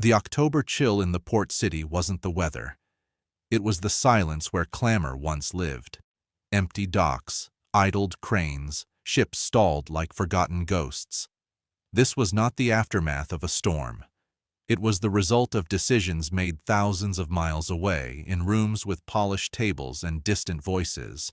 The October chill in the port city wasn't the weather. It was the silence where clamor once lived. Empty docks, idled cranes, ships stalled like forgotten ghosts. This was not the aftermath of a storm. It was the result of decisions made thousands of miles away, in rooms with polished tables and distant voices.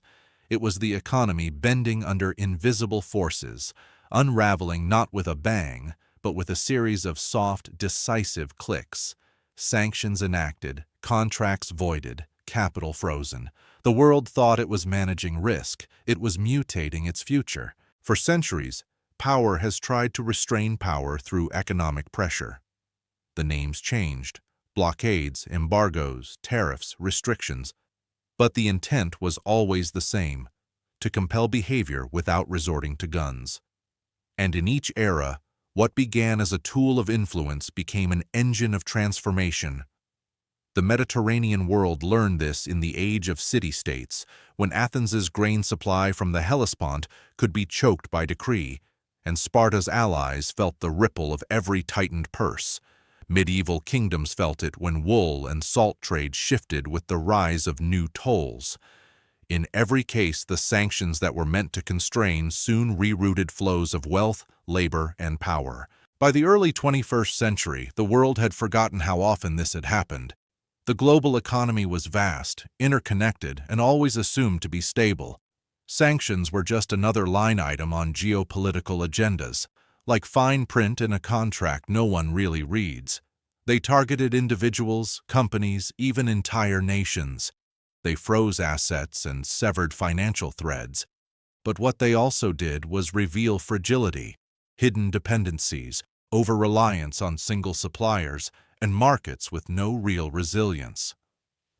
It was the economy bending under invisible forces, unraveling not with a bang, but with a series of soft, decisive clicks. Sanctions enacted, contracts voided, capital frozen. The world thought it was managing risk. It was mutating its future. For centuries, power has tried to restrain power through economic pressure. The names changed: blockades, embargoes, tariffs, restrictions. But the intent was always the same: to compel behavior without resorting to guns. And in each era, what began as a tool of influence became an engine of transformation. The Mediterranean world learned this in the age of city-states, when Athens's grain supply from the Hellespont could be choked by decree, and Sparta's allies felt the ripple of every tightened purse. Medieval kingdoms felt it when wool and salt trade shifted with the rise of new tolls. In every case, the sanctions that were meant to constrain soon rerouted flows of wealth, labor, and power. By the early 21st century, the world had forgotten how often this had happened. The global economy was vast, interconnected, and always assumed to be stable. Sanctions were just another line item on geopolitical agendas, like fine print in a contract no one really reads. They targeted individuals, companies, even entire nations. They froze assets and severed financial threads. But what they also did was reveal fragility, hidden dependencies, over-reliance on single suppliers, and markets with no real resilience.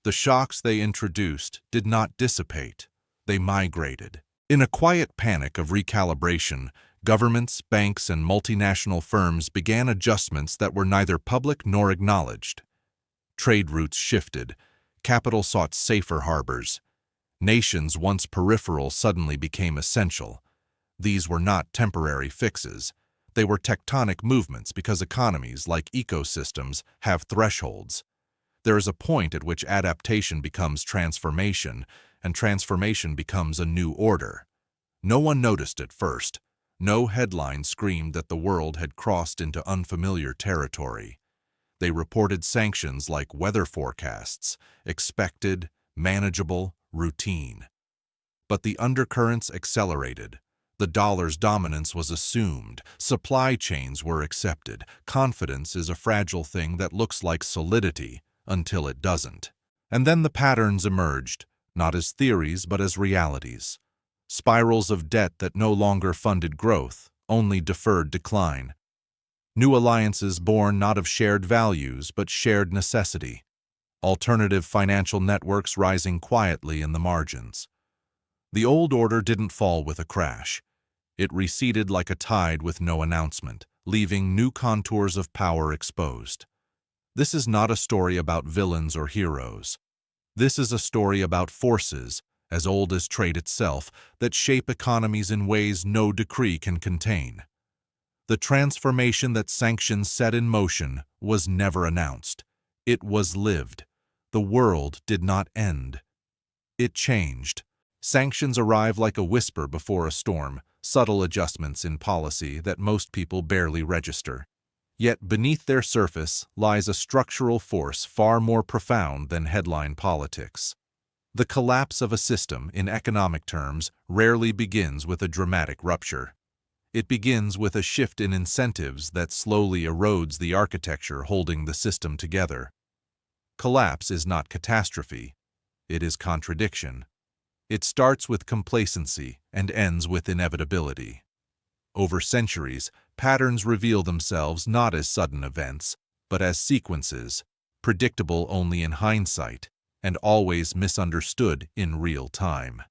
The shocks they introduced did not dissipate. They migrated. In a quiet panic of recalibration, governments, banks, and multinational firms began adjustments that were neither public nor acknowledged. Trade routes shifted. Capital sought safer harbors. Nations once peripheral suddenly became essential. These were not temporary fixes. They were tectonic movements because economies, like ecosystems, have thresholds. There is a point at which adaptation becomes transformation, and transformation becomes a new order. No one noticed at first. No headline screamed that the world had crossed into unfamiliar territory. They reported sanctions like weather forecasts, expected, manageable, routine. But the undercurrents accelerated. The dollar's dominance was assumed. Supply chains were accepted. Confidence is a fragile thing that looks like solidity until it doesn't. And then the patterns emerged, not as theories but as realities. Spirals of debt that no longer funded growth, only deferred decline. New alliances born not of shared values but shared necessity. Alternative financial networks rising quietly in the margins. The old order didn't fall with a crash. It receded like a tide with no announcement, leaving new contours of power exposed. This is not a story about villains or heroes. This is a story about forces, as old as trade itself, that shape economies in ways no decree can contain. The transformation that sanctions set in motion was never announced. It was lived. The world did not end. It changed. Sanctions arrive like a whisper before a storm, subtle adjustments in policy that most people barely register. Yet beneath their surface lies a structural force far more profound than headline politics. The collapse of a system, in economic terms, rarely begins with a dramatic rupture. It begins with a shift in incentives that slowly erodes the architecture holding the system together. Collapse is not catastrophe. It is contradiction. It starts with complacency and ends with inevitability. Over centuries, patterns reveal themselves not as sudden events, but as sequences, predictable only in hindsight, and always misunderstood in real time.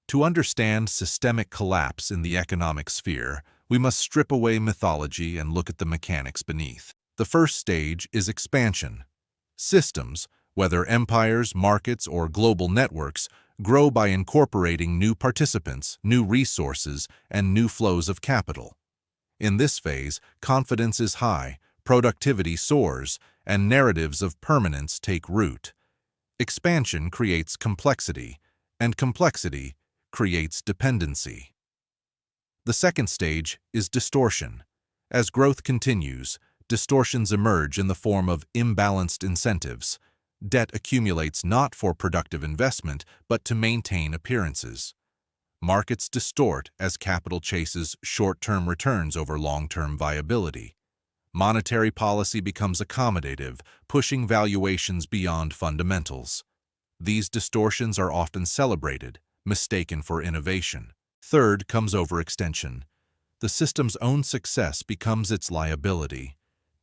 To understand systemic collapse in the economic sphere, we must strip away mythology and look at the mechanics beneath. The first stage is expansion. Systems, whether empires, markets, or global networks, grow by incorporating new participants, new resources, and new flows of capital. In this phase, confidence is high, Productivity soars, and narratives of permanence take root. Expansion creates complexity, and complexity creates dependency. The second stage is distortion. As growth continues, distortions emerge in the form of imbalanced incentives. Debt accumulates not for productive investment, but to maintain appearances. Markets distort as capital chases short-term returns over long-term viability. Monetary policy becomes accommodative, pushing valuations beyond fundamentals. These distortions are often celebrated, mistaken for innovation. Third comes overextension. The system's own success becomes its liability.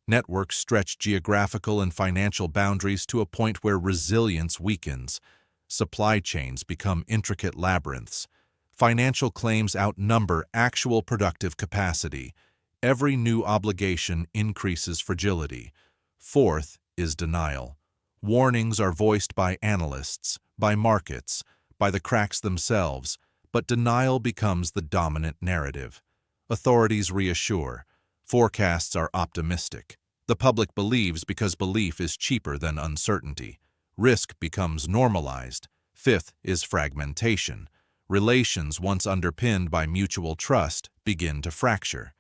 Networks stretch geographical and financial boundaries to a point where resilience weakens. Supply chains become intricate labyrinths. Financial claims outnumber actual productive capacity. Every new obligation increases fragility. Fourth is denial. Warnings are voiced by analysts, by markets, by the cracks themselves, but denial becomes the dominant narrative. Authorities reassure. Forecasts are optimistic. The public believes because belief is cheaper than uncertainty. Risk becomes normalized. Fifth is fragmentation. Relations once underpinned by mutual trust begin to fracture.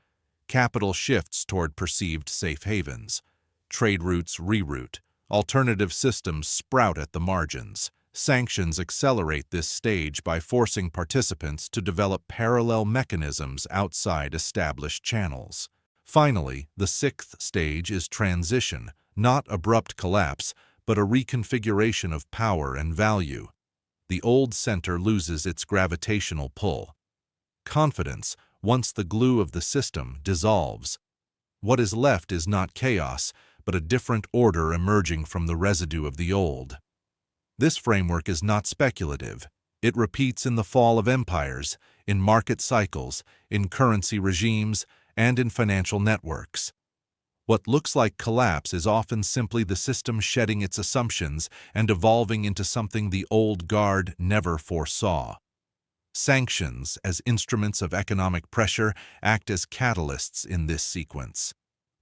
Capital shifts toward perceived safe havens. Trade routes reroute. Alternative systems sprout at the margins. Sanctions accelerate this stage by forcing participants to develop parallel mechanisms outside established channels. Finally, the sixth stage is transition, not abrupt collapse, but a reconfiguration of power and value. The old center loses its gravitational pull. Confidence, once the glue of the system, dissolves. What is left is not chaos, but a different order emerging from the residue of the old. This framework is not speculative. It repeats in the fall of empires, in market cycles, in currency regimes, and in financial networks. What looks like collapse is often simply the system shedding its assumptions and evolving into something the old guard never foresaw. Sanctions, as instruments of economic pressure, act as catalysts in this sequence.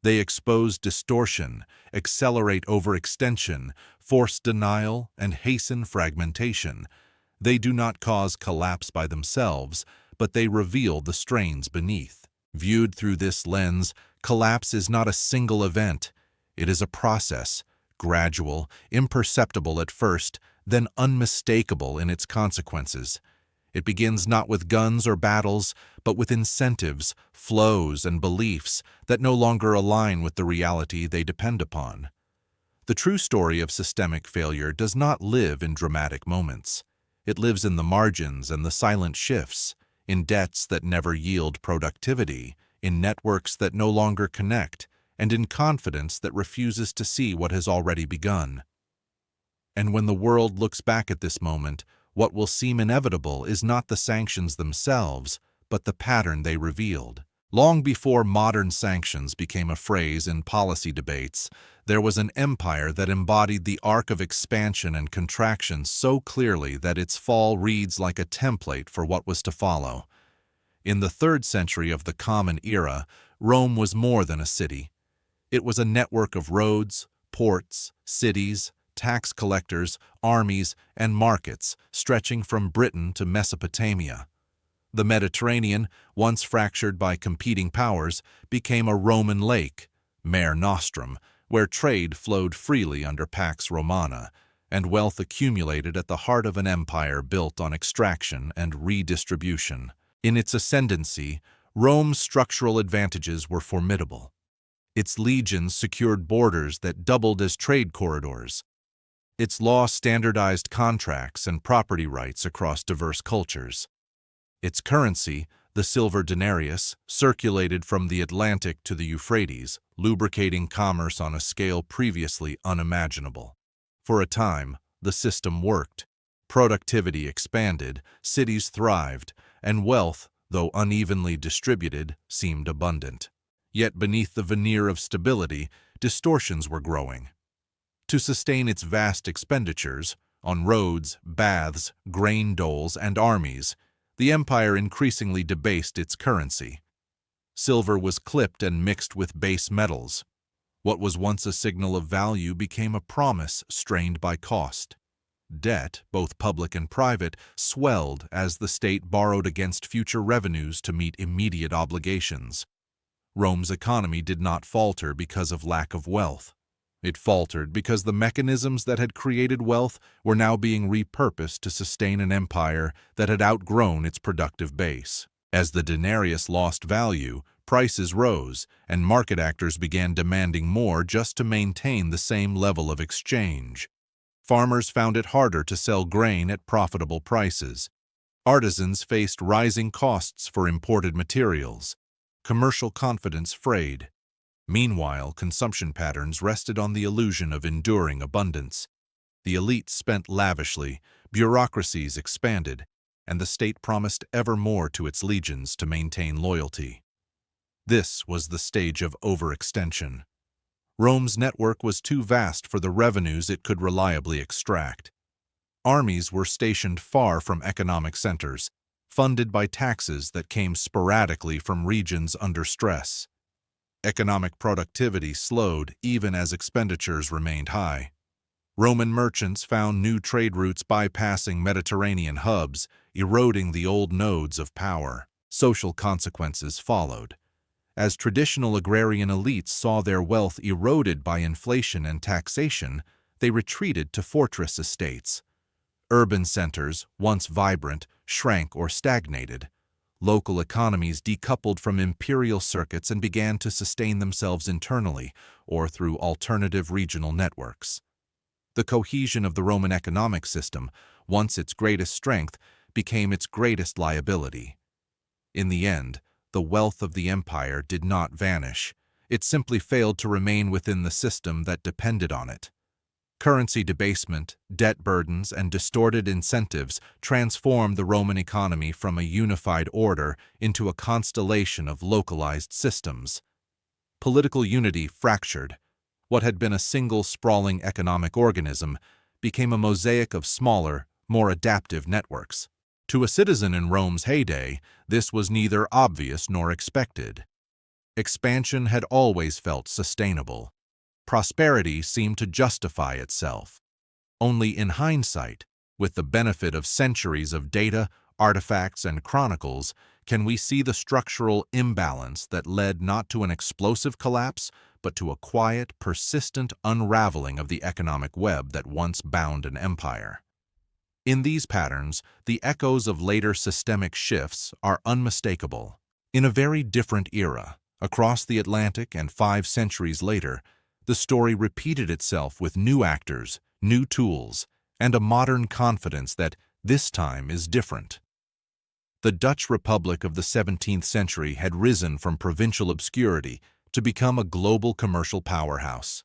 They expose distortion, accelerate overextension, force denial, and hasten fragmentation. They do not cause collapse by themselves, but they reveal the strains beneath. Viewed through this lens, collapse is not a single event. It is a process, gradual, imperceptible at first, then unmistakable in its consequences. It begins not with guns or battles, but with incentives, flows, and beliefs that no longer align with the reality they depend upon. The true story of systemic failure does not live in dramatic moments. It lives in the margins and the silent shifts, in debts that never yield productivity, in networks that no longer connect, and in confidence that refuses to see what has already begun. And when the world looks back at this moment, what will seem inevitable is not the sanctions themselves, but the pattern they revealed. Long before modern sanctions became a phrase in policy debates, there was an empire that embodied the arc of expansion and contraction so clearly that its fall reads like a template for what was to follow. In the 3rd century of the Common Era, Rome was more than a city. It was a network of roads, ports, cities, tax collectors, armies, and markets stretching from Britain to Mesopotamia. The Mediterranean, once fractured by competing powers, became a Roman lake, Mare Nostrum, where trade flowed freely under Pax Romana, and wealth accumulated at the heart of an empire built on extraction and redistribution. In its ascendancy, Rome's structural advantages were formidable. Its legions secured borders that doubled as trade corridors. Its law standardized contracts and property rights across diverse cultures. Its currency, the silver denarius, circulated from the Atlantic to the Euphrates, lubricating commerce on a scale previously unimaginable. For a time, the system worked. Productivity expanded, cities thrived, and wealth, though unevenly distributed, seemed abundant. Yet beneath the veneer of stability, distortions were growing. To sustain its vast expenditures on roads, baths, grain doles, and armies, the empire increasingly debased its currency. Silver was clipped and mixed with base metals. What was once a signal of value became a promise strained by cost. Debt, both public and private, swelled as the state borrowed against future revenues to meet immediate obligations. Rome's economy did not falter because of lack of wealth. It faltered because the mechanisms that had created wealth were now being repurposed to sustain an empire that had outgrown its productive base. As the denarius lost value, prices rose, and market actors began demanding more just to maintain the same level of exchange. Farmers found it harder to sell grain at profitable prices. Artisans faced rising costs for imported materials. Commercial confidence frayed. Meanwhile, consumption patterns rested on the illusion of enduring abundance. The elite spent lavishly, bureaucracies expanded, and the state promised ever more to its legions to maintain loyalty. This was the stage of overextension. Rome's network was too vast for the revenues it could reliably extract. Armies were stationed far from economic centers, funded by taxes that came sporadically from regions under stress. Economic productivity slowed even as expenditures remained high. Roman merchants found new trade routes bypassing Mediterranean hubs, eroding the old nodes of power. Social consequences followed. As traditional agrarian elites saw their wealth eroded by inflation and taxation, they retreated to fortress estates. Urban centers, once vibrant, shrank or stagnated. Local economies decoupled from imperial circuits and began to sustain themselves internally or through alternative regional networks. The cohesion of the Roman economic system, once its greatest strength, became its greatest liability. In the end, the wealth of the empire did not vanish. It simply failed to remain within the system that depended on it. Currency debasement, debt burdens, and distorted incentives transformed the Roman economy from a unified order into a constellation of localized systems. Political unity fractured. What had been a single sprawling economic organism became a mosaic of smaller, more adaptive networks. To a citizen in Rome's heyday, this was neither obvious nor expected. Expansion had always felt sustainable. Prosperity seemed to justify itself. Only in hindsight, with the benefit of centuries of data, artifacts, and chronicles, can we see the structural imbalance that led not to an explosive collapse, but to a quiet, persistent unraveling of the economic web that once bound an empire. In these patterns, the echoes of later systemic shifts are unmistakable. In a very different era, across the Atlantic and 5 centuries later, the story repeated itself with new actors, new tools, and a modern confidence that this time is different. The Dutch Republic of the 17th century had risen from provincial obscurity to become a global commercial powerhouse.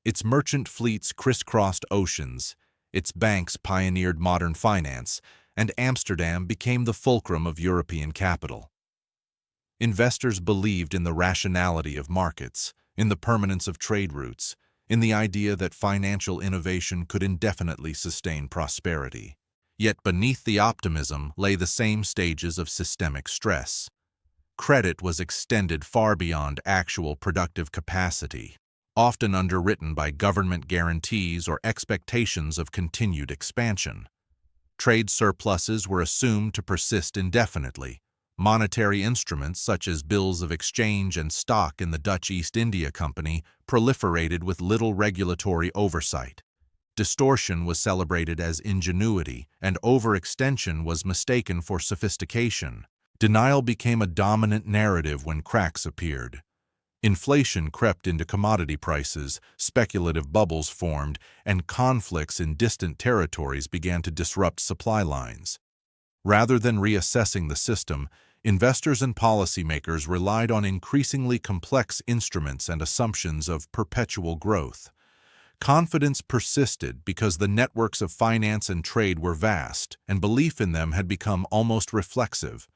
Its merchant fleets crisscrossed oceans, its banks pioneered modern finance, and Amsterdam became the fulcrum of European capital. Investors believed in the rationality of markets, in the permanence of trade routes, in the idea that financial innovation could indefinitely sustain prosperity. Yet beneath the optimism lay the same stages of systemic stress. Credit was extended far beyond actual productive capacity, often underwritten by government guarantees or expectations of continued expansion. Trade surpluses were assumed to persist indefinitely. Monetary instruments such as bills of exchange and stock in the Dutch East India Company proliferated with little regulatory oversight. Distortion was celebrated as ingenuity, and overextension was mistaken for sophistication. Denial became a dominant narrative when cracks appeared. Inflation crept into commodity prices, speculative bubbles formed, and conflicts in distant territories began to disrupt supply lines. Rather than reassessing the system, investors and policymakers relied on increasingly complex instruments and assumptions of perpetual growth. Confidence persisted because the networks of finance and trade were vast, and belief in them had become almost reflexive.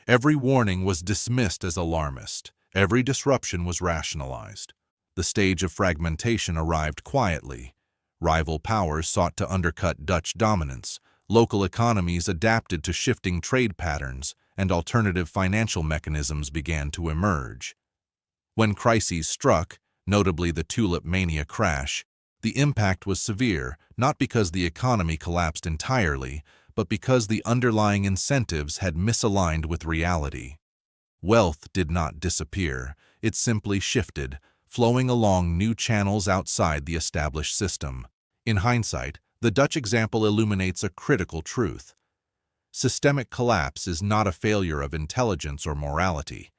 Every warning was dismissed as alarmist. Every disruption was rationalized. The stage of fragmentation arrived quietly. Rival powers sought to undercut Dutch dominance. Local economies adapted to shifting trade patterns, and alternative financial mechanisms began to emerge. When crises struck, notably the tulip mania crash. The impact was severe, not because the economy collapsed entirely, but because the underlying incentives had misaligned with reality. Wealth did not disappear, it simply shifted, flowing along new channels outside the established system. In hindsight, the Dutch example illuminates a critical truth. Systemic collapse is not a failure of intelligence or morality.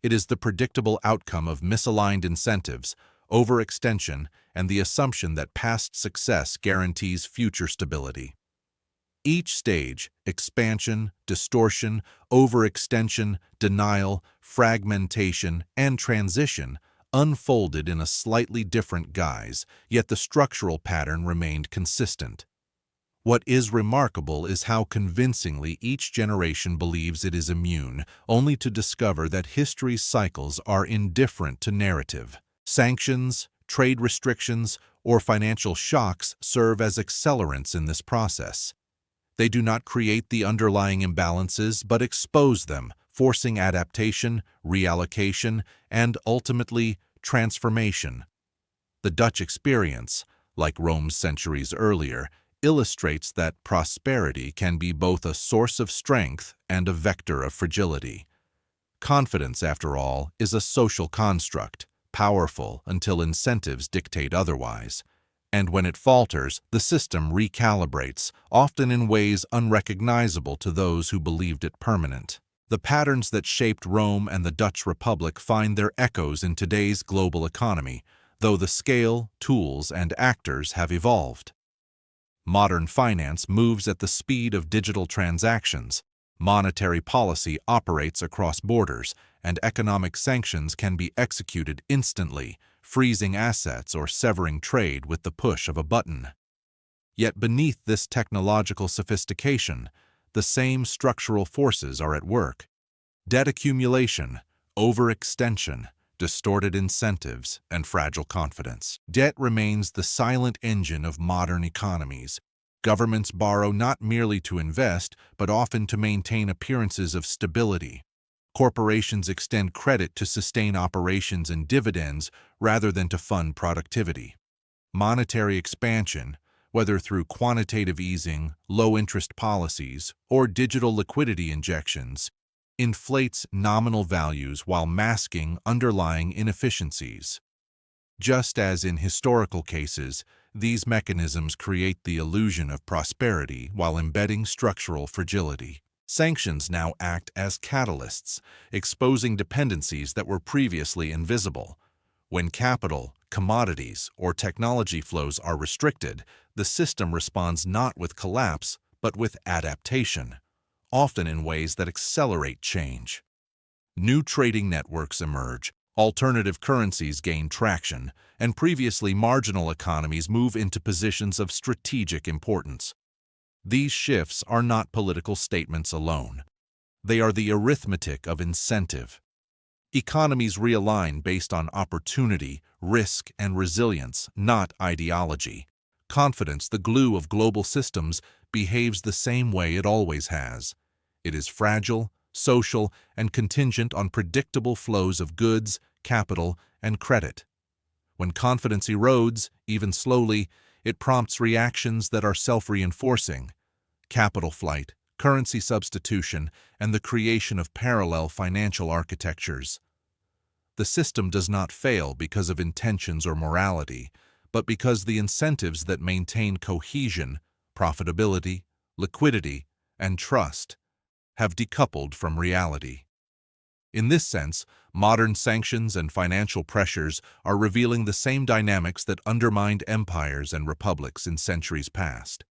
It is the predictable outcome of misaligned incentives, overextension, and the assumption that past success guarantees future stability. Each stage, expansion, distortion, overextension, denial, fragmentation, and transition, unfolded in a slightly different guise, yet the structural pattern remained consistent. What is remarkable is how convincingly each generation believes it is immune, only to discover that history's cycles are indifferent to narrative. Sanctions, trade restrictions, or financial shocks serve as accelerants in this process. They do not create the underlying imbalances, but expose them, forcing adaptation, reallocation, and ultimately, transformation. The Dutch experience, like Rome's centuries earlier, illustrates that prosperity can be both a source of strength and a vector of fragility. Confidence, after all, is a social construct, powerful until incentives dictate otherwise. And when it falters, the system recalibrates, often in ways unrecognizable to those who believed it permanent. The patterns that shaped Rome and the Dutch Republic find their echoes in today's global economy, though the scale, tools, and actors have evolved. Modern finance moves at the speed of digital transactions, monetary policy operates across borders, and economic sanctions can be executed instantly, freezing assets or severing trade with the push of a button. Yet beneath this technological sophistication, the same structural forces are at work. Debt accumulation, overextension, distorted incentives, and fragile confidence. Debt remains the silent engine of modern economies. Governments borrow not merely to invest, but often to maintain appearances of stability. Corporations extend credit to sustain operations and dividends rather than to fund productivity. Monetary expansion, whether through quantitative easing, low-interest policies, or digital liquidity injections, inflates nominal values while masking underlying inefficiencies. Just as in historical cases, these mechanisms create the illusion of prosperity while embedding structural fragility. Sanctions now act as catalysts, exposing dependencies that were previously invisible. When capital, commodities, or technology flows are restricted, the system responds not with collapse, but with adaptation, often in ways that accelerate change. New trading networks emerge, alternative currencies gain traction, and previously marginal economies move into positions of strategic importance. These shifts are not political statements alone. They are the arithmetic of incentive. Economies realign based on opportunity, risk, and resilience, not ideology. Confidence, the glue of global systems, behaves the same way it always has. It is fragile, social, and contingent on predictable flows of goods, capital, and credit. When confidence erodes, even slowly, it prompts reactions that are self-reinforcing: capital flight, currency substitution, and the creation of parallel financial architectures. The system does not fail because of intentions or morality, but because the incentives that maintain cohesion, profitability, liquidity, and trust have decoupled from reality. In this sense, modern sanctions and financial pressures are revealing the same dynamics that undermined empires and republics in centuries past.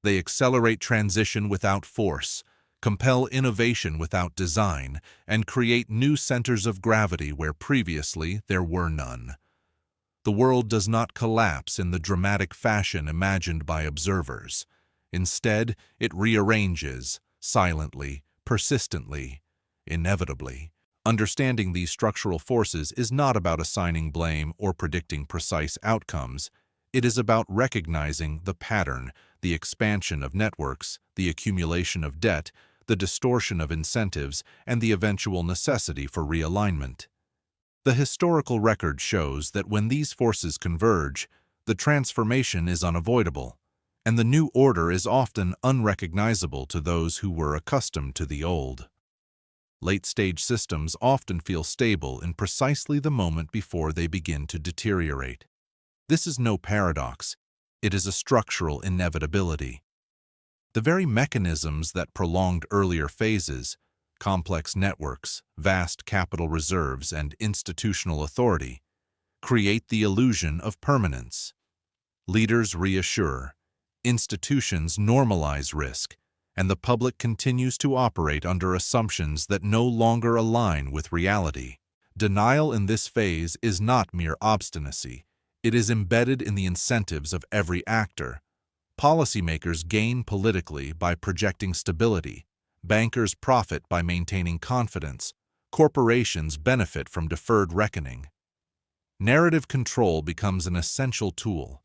They accelerate transition without force, compel innovation without design, and create new centers of gravity where previously there were none. The world does not collapse in the dramatic fashion imagined by observers. Instead, it rearranges, silently, persistently, inevitably. Understanding these structural forces is not about assigning blame or predicting precise outcomes. It is about recognizing the pattern, the expansion of networks, the accumulation of debt, the distortion of incentives, and the eventual necessity for realignment. The historical record shows that when these forces converge, the transformation is unavoidable, and the new order is often unrecognizable to those who were accustomed to the old. Late-stage systems often feel stable in precisely the moment before they begin to deteriorate. This is no paradox. It is a structural inevitability. The very mechanisms that prolonged earlier phases, complex networks, vast capital reserves, and institutional authority, create the illusion of permanence. Leaders reassure, institutions normalize risk, and the public continues to operate under assumptions that no longer align with reality. Denial in this phase is not mere obstinacy. It is embedded in the incentives of every actor. Policymakers gain politically by projecting stability. Bankers profit by maintaining confidence. Corporations benefit from deferred reckoning. Narrative control becomes an essential tool.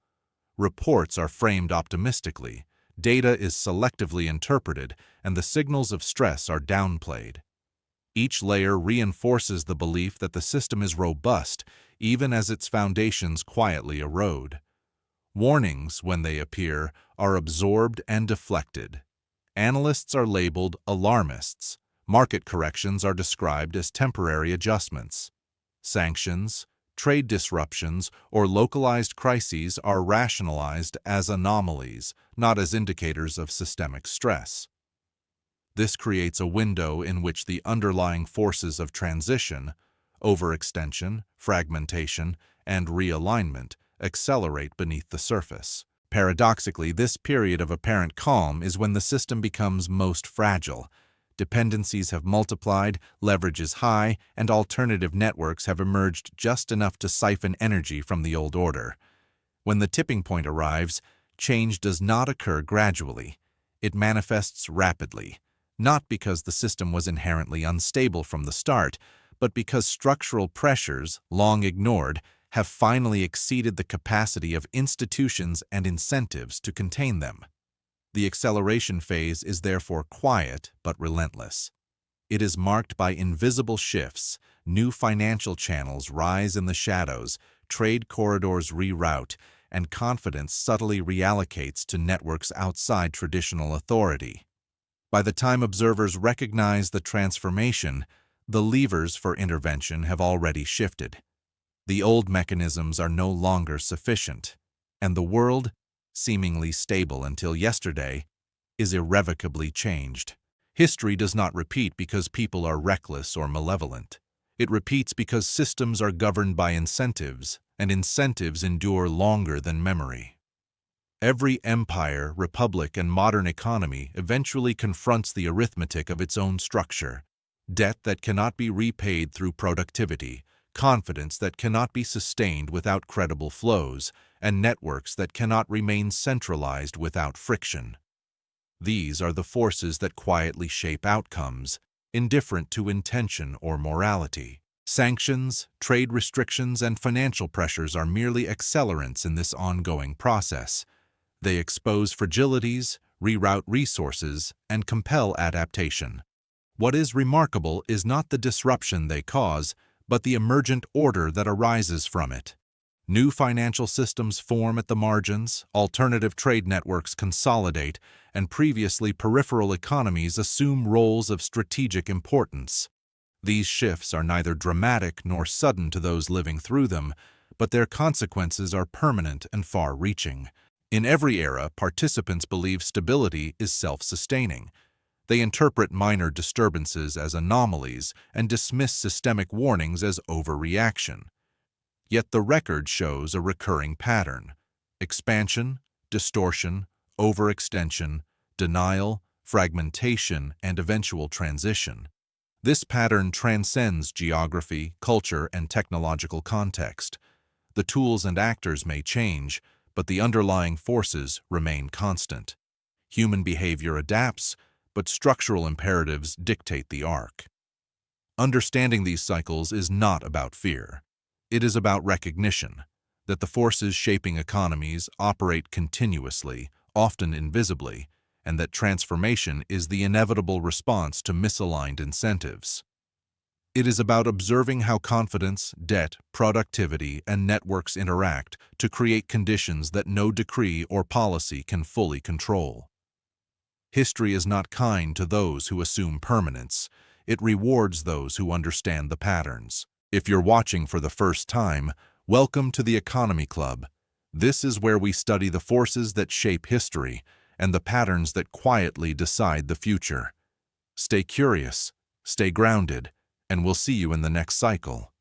Reports are framed optimistically, data is selectively interpreted, and the signals of stress are downplayed. Each layer reinforces the belief that the system is robust, even as its foundations quietly erode. Warnings, when they appear, are absorbed and deflected. Analysts are labeled alarmists. Market corrections are described as temporary adjustments. Sanctions, trade disruptions, or localized crises are rationalized as anomalies, not as indicators of systemic stress. This creates a window in which the underlying forces of transition, overextension, fragmentation, and realignment accelerate beneath the surface. Paradoxically, this period of apparent calm is when the system becomes most fragile. Dependencies have multiplied, leverage is high, and alternative networks have emerged just enough to siphon energy from the old order. When the tipping point arrives, change does not occur gradually. It manifests rapidly, not because the system was inherently unstable from the start, but because structural pressures, long ignored, have finally exceeded the capacity of institutions and incentives to contain them. The acceleration phase is therefore quiet but relentless. It is marked by invisible shifts, new financial channels rise in the shadows, trade corridors reroute, and confidence subtly reallocates to networks outside traditional authority. By the time observers recognize the transformation, the levers for intervention have already shifted. The old mechanisms are no longer sufficient, and the world, seemingly stable until yesterday, is irrevocably changed. History does not repeat because people are reckless or malevolent. It repeats because systems are governed by incentives, and incentives endure longer than memory. Every empire, republic, and modern economy eventually confronts the arithmetic of its own structure: debt that cannot be repaid through productivity, confidence that cannot be sustained without credible flows, and networks that cannot remain centralized without friction. These are the forces that quietly shape outcomes, indifferent to intention or morality. Sanctions, trade restrictions, and financial pressures are merely accelerants in this ongoing process. They expose fragilities, reroute resources, and compel adaptation. What is remarkable is not the disruption they cause, but the emergent order that arises from it. New financial systems form at the margins, alternative trade networks consolidate, and previously peripheral economies assume roles of strategic importance. These shifts are neither dramatic nor sudden to those living through them, but their consequences are permanent and far-reaching. In every era, participants believe stability is self-sustaining. They interpret minor disturbances as anomalies and dismiss systemic warnings as overreaction. Yet the record shows a recurring pattern: expansion, distortion, overextension, denial, fragmentation, and eventual transition. This pattern transcends geography, culture, and technological context. The tools and actors may change, but the underlying forces remain constant. Human behavior adapts, but structural imperatives dictate the arc. Understanding these cycles is not about fear. It is about recognition that the forces shaping economies operate continuously, often invisibly, and that transformation is the inevitable response to misaligned incentives. It is about observing how confidence, debt, productivity, and networks interact to create conditions that no decree or policy can fully control. History is not kind to those who assume permanence. It rewards those who understand the patterns. If you're watching for the first time, welcome to the Economy Club. This is where we study the forces that shape history and the patterns that quietly decide the future. Stay curious, stay grounded, and we'll see you in the next cycle.